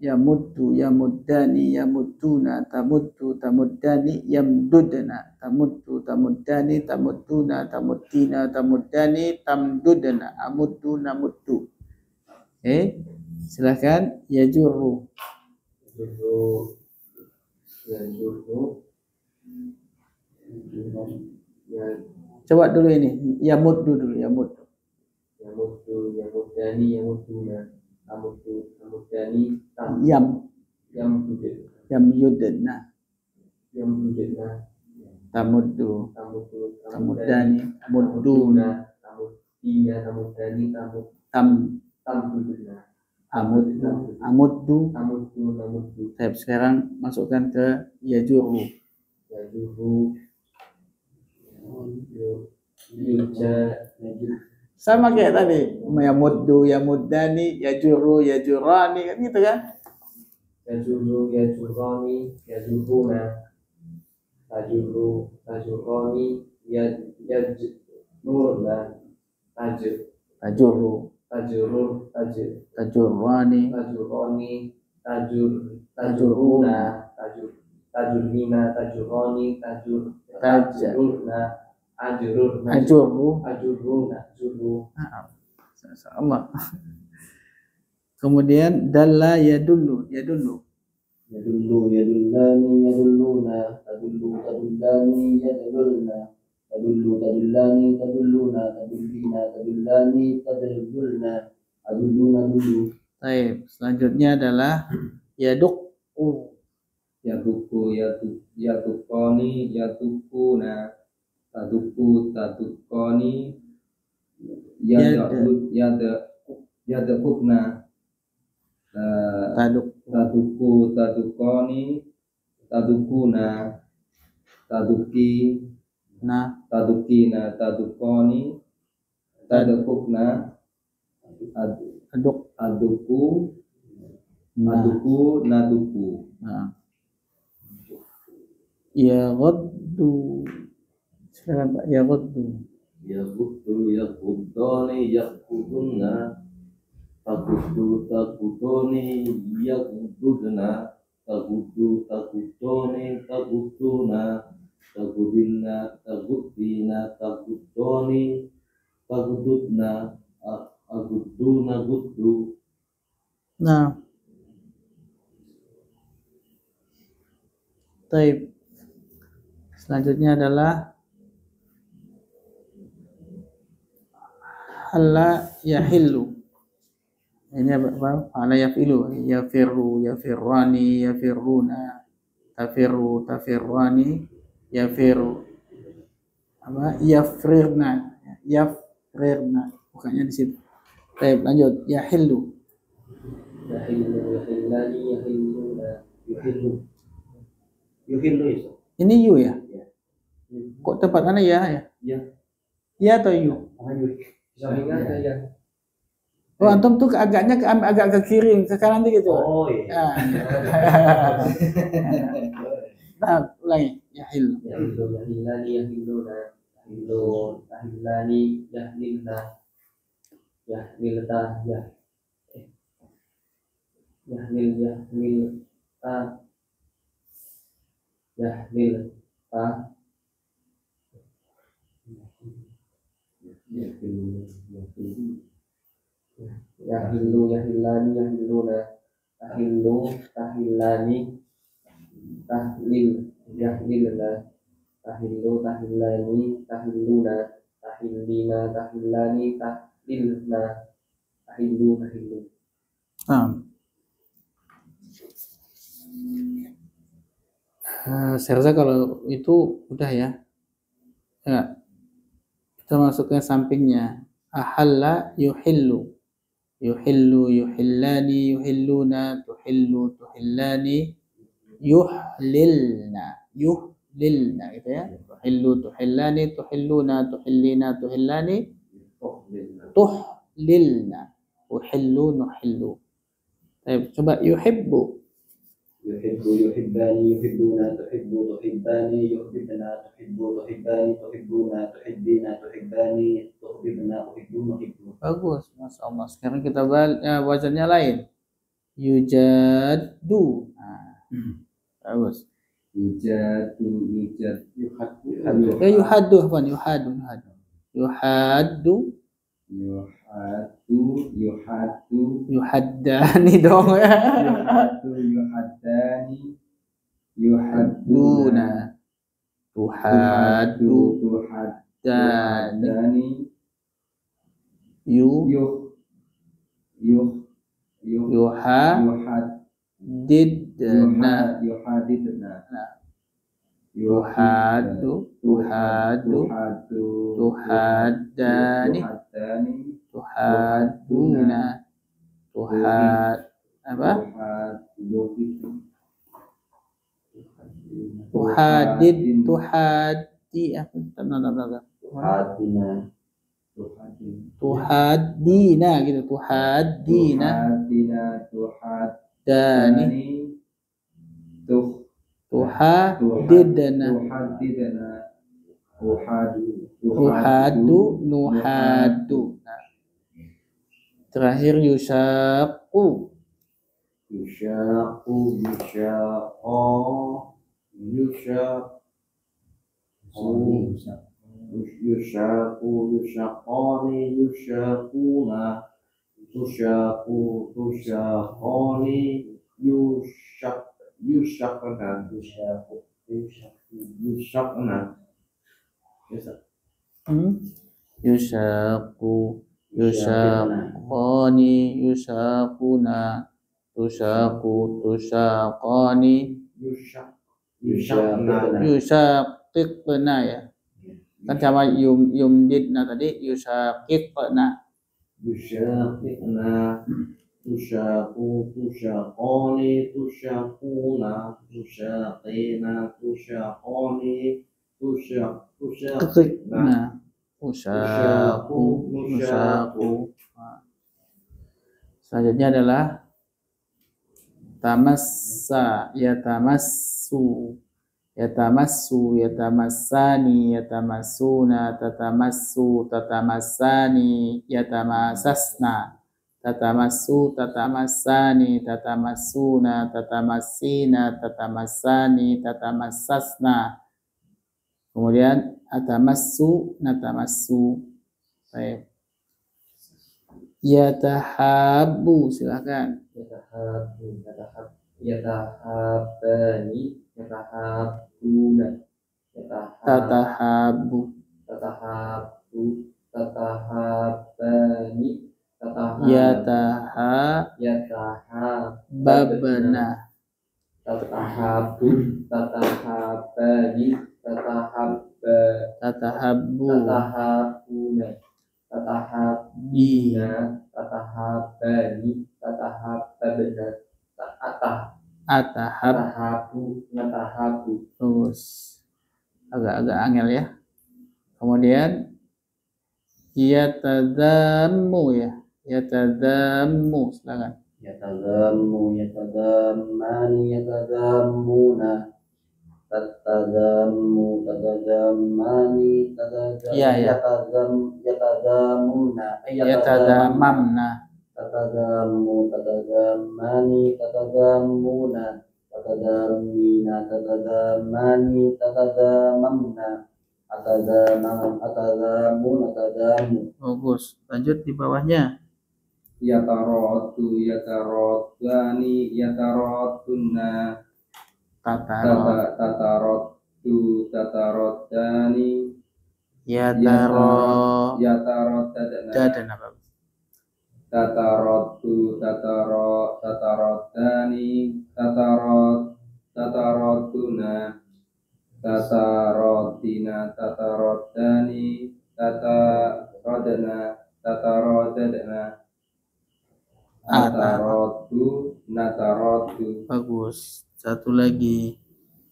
yamuddani, yamudduna, tamuddu, tamuddani, yamdudna, tamuddu, tamuddani, tamudduna, tamuddina, tamuddani, tamdudna, amuddu, namuddu. Silakan yajurru. Coba dulu ini, yamuddu dulu, yamuddu. Yamuddani yamudduna tamuddani Yamyudna, yamdudna tamuddu, tamuddani, tamudduna tamuddina tamuddani tamdudna amuddu. namuddu. Sekarang masukkan ke yajurru. Sama kayak tadi, yamuddu, yamuddani, yajurru, yajurrani, kan gitu kan? Yajurru yajurrani yajurruna tajurrani yajurruna Tajurru, tajurrani, tajurruna tajurrina tajurrani tajurruna Ajurur. Ajurru. Ajurru. Nah, sama. Kemudian dalla yadullu. Yadullu yadullani yadulluna tadullu tadullani yadulluna tadullu tadullani tadulluna tadullina tadullani tadulluna adulluna dullu. Baik, selanjutnya adalah yadukku. Yatuku yatukoni yatukuna taduku tatukoni yadakukna Taduk. taduku tadukoni tadukuna taduki Nah, tadukina tadukoni tadukukna aduk. aduku Nah, aduku naduku. nah. Yaghuddu. Silakan Pak, yaghuddu. Yaquddani yaqudunna taquddu taquduni yaqudduna taquddu taqudduni taqudduna taquddina taquddina taqudduni taqudduna agudduna guddu. Nah, baik. Selanjutnya adalah halla yahillu. Ini apa? Halla yafilu. Yafirru, yafirrani, yafirruna. Tafirru, tafirrani, yafirru. Apa? Yafrirna. Yafrirna. Bukannya di situ. Baik, lanjut. Yahillu. Yahillu yahillani yahilluna yuhillu itu. Ini yu ya? Kok tempat mana ya? Ya. Ya atau yu? Sampingan ya. Oh, antum tuh agaknya agak ke kiri, ke kanan dikit tuh. Oh iya. Nah, ulangi. Yahillu. Yahillu yahillani yahilluna yahillu yahillani yahlilna yahlilta yahlil yahlilta yahlilta yahillu yahillani yahilluna tahillu tahillani tahlil yahlilna tahillu tahillani tahilluna tahillina tahillani tahlilna tahillu tahillu. Saya rasa kalau itu udah ya. Ya. Kita masuknya sampingnya. Ahalla yuhillu. Yuhillu yuhillani yuhilluna tuhillu tuhillani yuhlilna. Yuhlilna gitu ya. Tuhillu tuhillani tuhilluna tuhillina tuhillani tuhlilna. Uhillu nuhillu. Coba yuhibbu. Yuhibbu yuhibbani yuhibbuna tuhibbu tuhibbani yuhibbuna tuhibbu tuhibbani tuhibbuna tuhibbina tuhibbani tuhibbuna uhibbu nuhibbu. Bagus, Masya Allah. Sekarang kita bacanya lain. Yujaddu. Bagus. Yujadu Yuhaddu. Yuhaddu. Yuhaddu. Yuhaddani dong. Yuhaddani yuhadduna Tuhaddu. tuhaddani yuhadidna. Yuhaddu. Tuhaddani. Tuhadduna. Tuhaddina gitu. Tuhaddina. Dani. Tuhaddidna. Uhadu. Nuhadu. Terakhir yusyaqu. yusyaku yusyakoni yusyakuna tusyaku tusyakoni yusyakna yusyakna Yushaku yushaqani yushaquna tushaku tushaqani yushaqiqna ya kan sama yumdidna tadi yushaqiqna tusyaku tusyaqani tusyakuna tusyaqina tusyaqani qiqna ushaku. Selanjutnya adalah tamassa yatamassu yatamassani yatamassuna tatamassu tatamassani yatamassasna tatamassu tatamassani tatamassuna tatamassina tatamassani tatamassasna. Kemudian atamassu natamassu. Baik. Yatahabbu, silakan. Yatahabbani yatahabbuna Tatahabbu tatahabbani yatahabbabna tatahabbani tatahabbuna tatahabbina tatahabbani tatahabbabna atahabbu. natahabu. Terus agak-agak angel ya. Kemudian yatadammu ya. Yatadammu, silakan. Yatadammu yatadammani yatadammuna tatadammu tadadammani yatadammuna Yatadamamna tatadammu tadadammani tadadammuna tatadammina tadadammani tadadammamna atadammu. bagus. Lanjut di bawahnya. yatarotu yatarodani yatarotunna tatarotu tatarodani dadana bagus. tatarotu tatarodani tatarotuna tatarotina tatarodani tatarodana Natarotu, natarotu. Bagus. Satu lagi.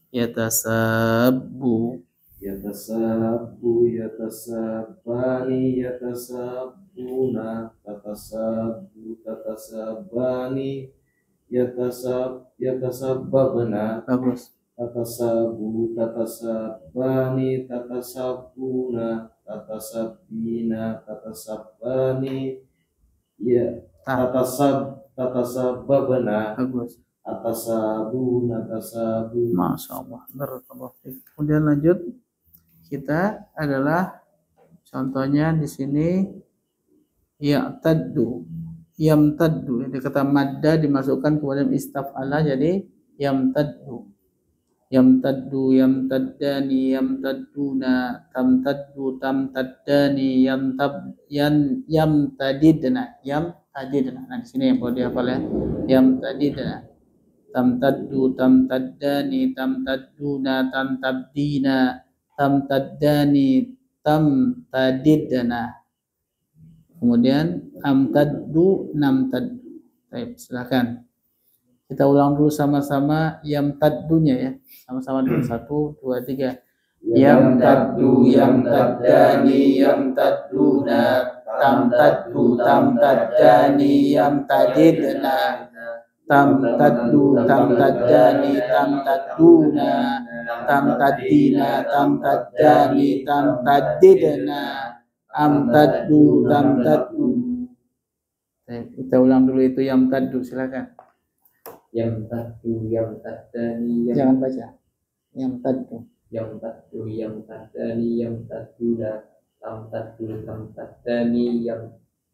Yatasabbu. Yatasabbani, yatasabbuna, tatasabbani, yatasabbabna. Bagus. Tatasabbani, tatasabbuna, tatasabbina, tatasabbani, ya. Tatasabbabna. Bagus. Atasabu. Masya Allah. Kemudian lanjut, kita adalah contohnya di sini ya'taddu, yamtaddu. Jadi kata madda dimasukkan kemudian istaf'ala jadi yamtaddu, yamtaddani, yamtadduna, tamtaddu, tamtaddani, yamtadidna. Nah di sini yang perlu dihafal ya, yamtadidna. Tamtaddu, tamtaddani, tamtadduna, tamtabdina, tamtaddani, tamtadidna. Kemudian amtaddu, namtaddu. Baik, silakan. Kita ulang dulu sama-sama yamtaddunya ya. Sama-sama dulu. 1, 2, 3. Yamtaddu, yamtaddani, yamtadduna, tamtaddu, tamtaddani, yamtadidna. Tamtaddu, tamtaddani, tamtadduna, tamtaddina, tamtaddani, tamtaddidna, amtaddu, tamtaddu. Kita ulang dulu itu yamtaddu, silakan. Yamtaddu, yamtaddani, Jangan baca. Yamtaddu. yamtaddu yamtaddani yamtadduna tamtaddu tamtaddani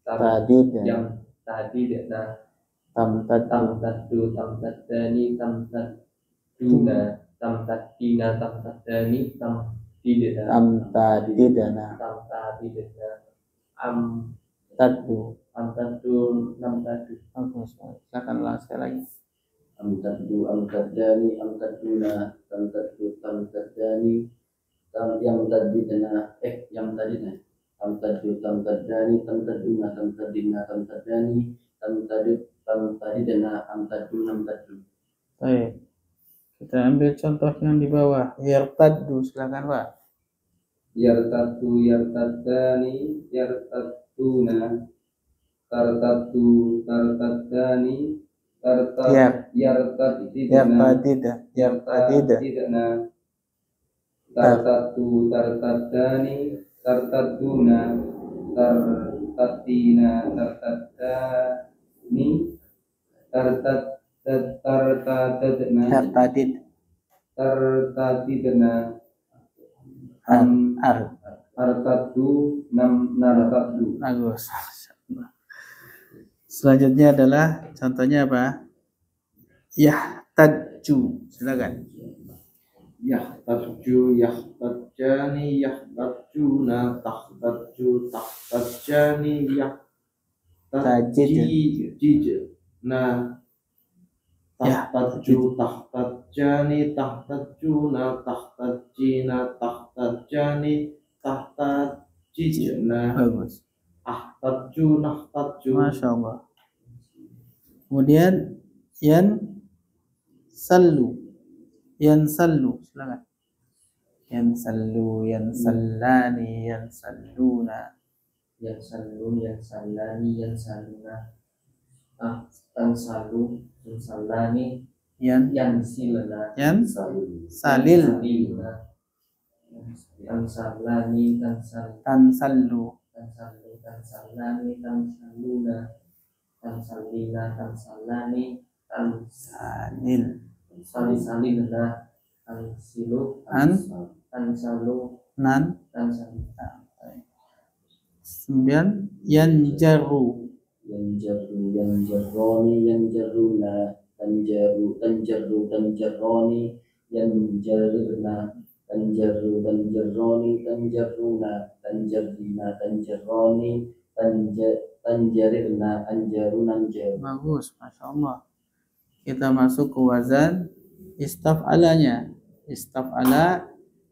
Tadid. yamtadidna Tamtaddu. tamtaddu tamtaddani tamtadduna tamtaddina tamtaddani tamtidna Tamtadidana. tamtadidna Taddu. amtaddu namtaddu Bagus. Silakan ulang sekali lagi. amtaddu amtaddani amtadduna tamtaddu tamtaddani yamtadidna tamtaddu tamtaddani tamtadduna tamtaddina tamtaddani tamtadidna amtaddu namtaddu. Baik. Kita ambil contoh yang di bawah. Yartaddu. Silakan Pak. Yartaddu yartaddani yartadduna tartaddu tartaddani yartaddidna yartaddidna tartaddu tartaddani tartadduna tartaddina tartaddani tartaddadna Yartadid. tartaddidna Ar. artaddu nartaddu. Bagus. Selanjutnya adalah contohnya apa? Yahtadju. Silakan. Yahtadju yahtadjani yahtadjuna tahtadju tahtadjani yahtadjijna tahtadju tahtadjani tahtadjuna tahtadjina tahtadjani tahtadjijna Bagus. ahtadju nahtadju. Masya Allah. Kemudian yansallu. Silakan. Yansallu, yansallani, yansalluna. Yansallu yansallani yansaluna tansalu yansallani yansilna Salil. yansalina tansallani Tansallu. tansallani tansaluna tansallina tansallani Salil. salilna tansilu tansalu Nan. tansalina. Kemudian yanjaru. yanjarroni yanjarruna tanjarroni yanjarirna tanjarroni tanjarruna tanjarrina tanjarroni tanjarirna anjaru nanjaru. Bagus, Masya Allah. Kita masuk ke wazan istaf'alanya. Istaf'ala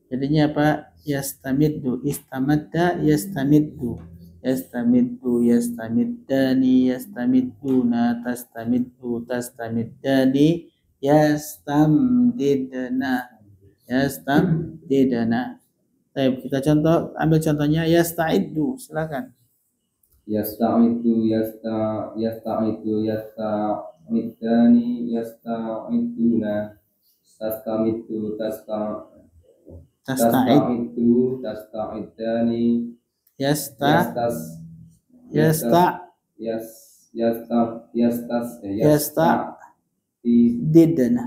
jadinya apa? Yastamiddu, istamadda, yastamiddu, yastamiddu, yastamiddani, yastamidduna, tastamiddu, tastamiddani, yastamdidna, yastamdidna. Baik, kita ambil contohnya yasta'iddu. Silakan. Yasta'idu yasta'idu yasta'idani yasta'iduna tastamidu Tasta'id. tasta'idani Yasta. Didna.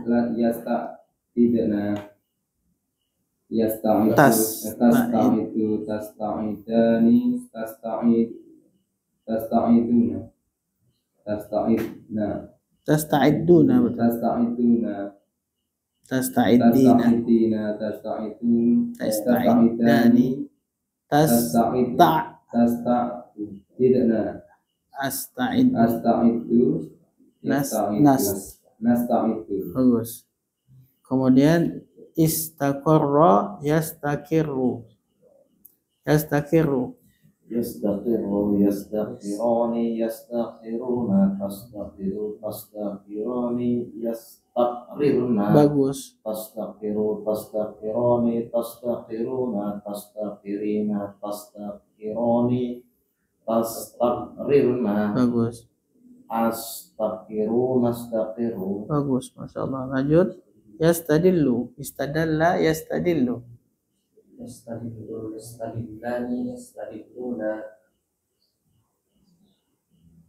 Yasta'idna Tasta'idu. tasta'idani tasta'iduna tasta'idna Tasta'idduna. Betul. Tasta'iddina Tasta'iddina. tasta'idun Tasta'iddani. tasta'idna Asta'iddu. asta'idu nasta'idu. Bagus. Kemudian istaqarra, yastakirru. Yastakirru. Yastaqiru yastaqirani yastaqiruna tastaqiru tastaqirani yastaqiruna Bagus. tastaqiru tastaqirani tastaqiruna tastaqirina tastaqirani tastaqiruna Bagus. astaqiru nastaqiru. Bagus. Masya Allah. Lanjut. Yastadillu. Istadalla, yastadillu. Yastadillani yastadilluna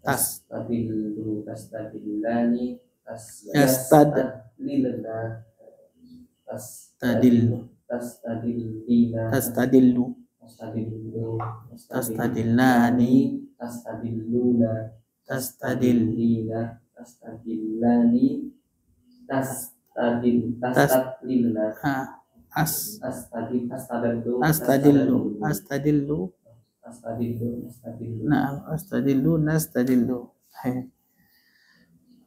tastadillu tastadillani Tadillu. tastadillina, tastadillu, tastadillu, tastadillani, tastadilluna, tastadil, tastadillina, tastadillani, tastadilna, astadillu, astadillu, astadillu. nah, astadillu, nastadillu.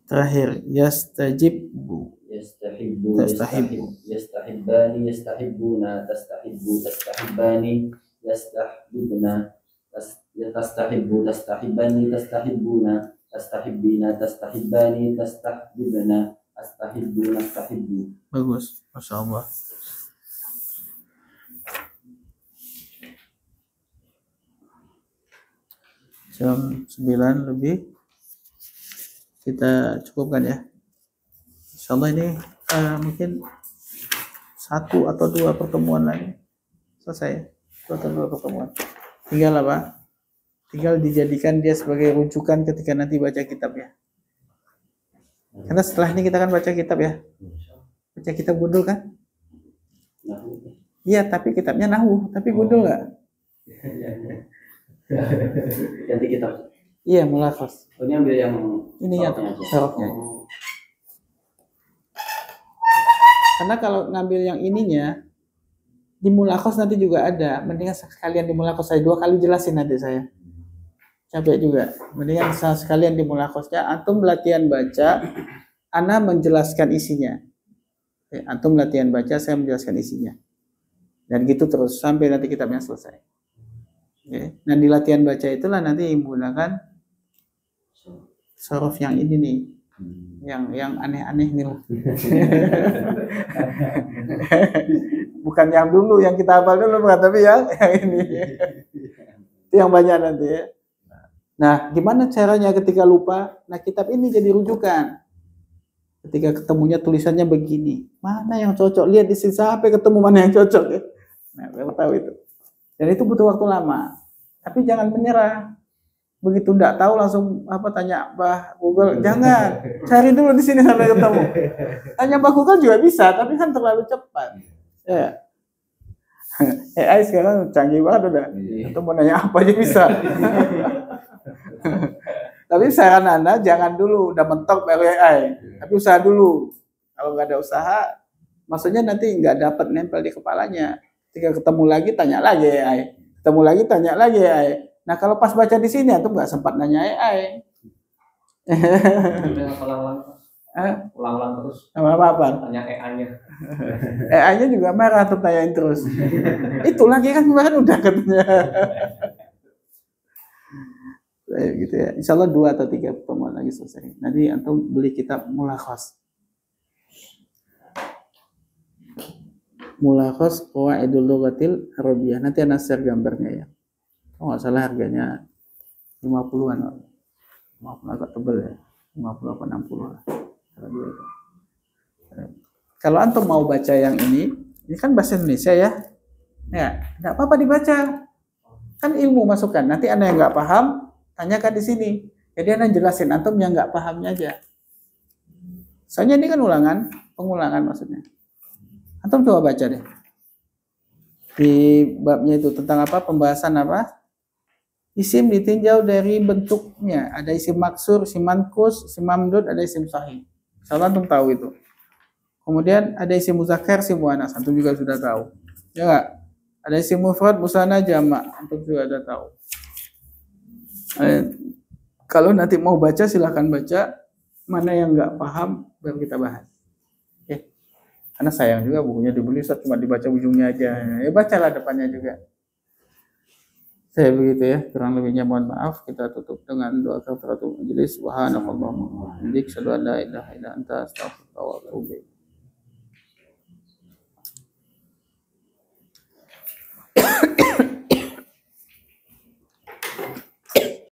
Terakhir, yastajibbu, Yastahibbu, Tastahibbu. yastahibbani, yastahibbuna, tastahibbu, tastahibbani, yastahibbuna, tastahibbu, tastahibbani, tastahibbuna, tastahibbina, tastahibbani, tastahibbuna, astahibbu, nastahibbu. bagus, masya Allah. Jam 9 lebih, kita cukupkan ya. Insyaallah ini mungkin 1 atau 2 pertemuan lagi selesai. 1 atau 2 pertemuan. Tinggal apa? Tinggal dijadikan dia sebagai rujukan ketika nanti baca kitab ya. Karena setelah ini kita akan baca kitab ya. Baca kitab gundul kan? Iya, tapi kitabnya nahwu, tapi gundul nggak? Ganti kitab. Iya, mulakhas. Ini ambil yang Ini ya sorofnya. Karena kalau ngambil yang ininya di mulakhas nanti juga ada. Mendingan sekalian di mulakhas, saya 2 kali jelasin nanti saya. Capek juga. Mendingan sekalian di mulakhasnya. Antum latihan baca, ana menjelaskan isinya. Antum latihan baca, saya menjelaskan isinya. Dan gitu terus sampai nanti kitabnya selesai. Oke. Nah di latihan baca itulah nanti menggunakan sorof yang ini nih, yang aneh-aneh nih lah. Bukan yang dulu yang kita hafal dulu, bukan, tapi yang ini. Itu yang banyak nanti ya. Nah, gimana caranya ketika lupa? Nah, kitab ini jadi rujukan. Ketika ketemunya tulisannya begini, mana yang cocok? Lihat di sini sampai ketemu mana yang cocok ya. Nah, saya tahu itu. Dan itu butuh waktu lama. Tapi jangan menyerah. Begitu enggak tahu langsung tanya Mbah Google. Jangan. Cari dulu di sini sampai ketemu. Tanya Mbah Google juga bisa, tapi kan terlalu cepat. Ya. AI sekarang canggih banget udah. Itu mau nanya apa aja bisa. Tapi saran Anda jangan dulu udah mentok baru AI. Tapi usaha dulu. Kalau nggak ada usaha, maksudnya nanti nggak dapat nempel di kepalanya. Ketika ketemu lagi tanya lagi AI. Ketemu lagi tanya lagi AI. Nah kalau pas baca di sini antum nggak sempat nanya AI. Ulang-ulang terus. Apa? Tanya AI-nya. AI-nya juga marah tuh tanyain terus. Itu lagi kan kemarin udah katanya. Gitu ya. Insya Allah 2 atau 3 pertemuan lagi selesai. Nanti antum beli kitab Mulakhas. Mulakhas Qawaidul Lughatil Arabiyah. Nanti ana share gambarnya ya. Oh nggak salah harganya 50-an. Maaf agak tebel ya. 50 atau 60 lah. Kalau antum mau baca yang ini kan bahasa Indonesia ya. Ya, enggak apa-apa dibaca. Kan ilmu masukan. Nanti ana yang nggak paham, tanyakan di sini. Jadi ana jelasin, antum yang nggak pahamnya aja. Soalnya ini kan pengulangan maksudnya. Antum coba baca deh. Di babnya itu tentang apa? Pembahasan apa? Isim ditinjau dari bentuknya. Ada isim maksur, isim mankus, isim mamdud, ada isim sahih. Insyaallah antum tahu itu. Kemudian ada isim muzakkar, isim muannas, antum juga sudah tahu. Ya enggak? Ada isim mufrad, musanna, jamak, antum juga sudah tahu. Kalau nanti mau baca silahkan baca. Mana yang enggak paham baru kita bahas. Oke. Karena sayang juga bukunya dibeli cuma dibaca ujungnya aja. Ya bacalah depannya juga. Saya begitu ya, kurang lebihnya mohon maaf. Kita tutup dengan doa kafaratul majelis. Subhanakallahumma wa bihamdika asyhadu an la ilaha illa anta astaghfiruka wa atubu ilaik.